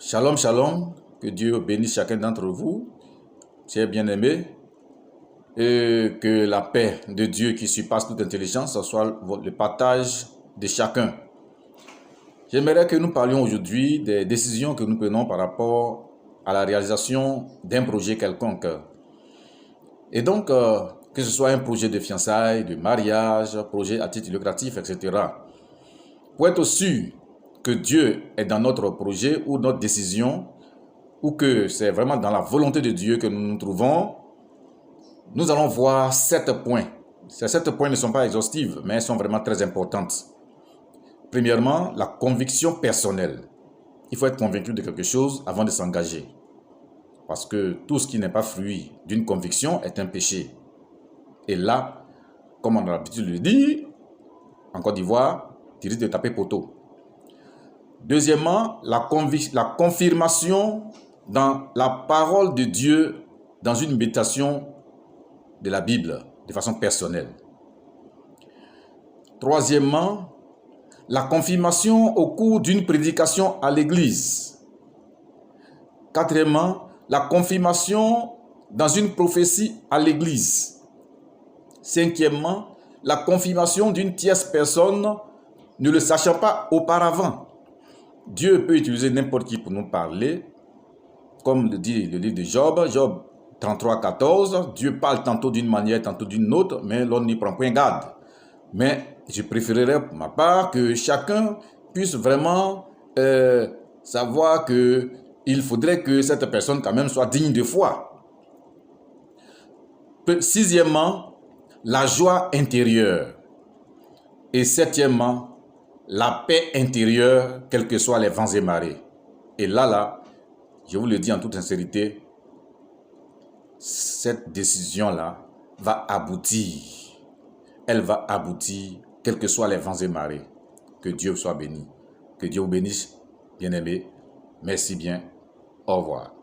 Shalom, shalom, que Dieu bénisse chacun d'entre vous, chers bien-aimés, et que la paix de Dieu qui surpasse toute intelligence soit le partage de chacun. J'aimerais que nous parlions aujourd'hui des décisions que nous prenons par rapport à la réalisation d'un projet quelconque. Et donc, que ce soit un projet de fiançailles, de mariage, projet à titre lucratif, etc. Pour être sûr que Dieu est dans notre projet ou notre décision, ou que c'est vraiment dans la volonté de Dieu que nous nous trouvons, nous allons voir 7 points. Ces 7 points ne sont pas exhaustifs, mais elles sont vraiment très importantes. Premièrement, la conviction personnelle. Il faut être convaincu de quelque chose avant de s'engager. Parce que tout ce qui n'est pas fruit d'une conviction est un péché. Et là, comme on a l'habitude de le dire, en Côte d'Ivoire, tu risques de taper poteau. Deuxièmement, la confirmation dans la parole de Dieu dans une méditation de la Bible de façon personnelle. Troisièmement, la confirmation au cours d'une prédication à l'église. Quatrièmement, la confirmation dans une prophétie à l'église. Cinquièmement, la confirmation d'une tierce personne ne le sachant pas auparavant. Dieu peut utiliser n'importe qui pour nous parler, comme le dit le livre de Job, Job 33, 14, Dieu parle tantôt d'une manière, tantôt d'une autre, mais l'on n'y prend point garde. Mais je préférerais pour ma part que chacun puisse vraiment savoir qu'il faudrait que cette personne quand même soit digne de foi. Sixièmement, la joie intérieure. Et septièmement, la paix intérieure, quels que soient les vents et marées. Et là, je vous le dis en toute sincérité, cette décision-là va aboutir. Elle va aboutir, quels que soient les vents et marées. Que Dieu soit béni. Que Dieu vous bénisse, bien-aimés. Merci bien. Au revoir.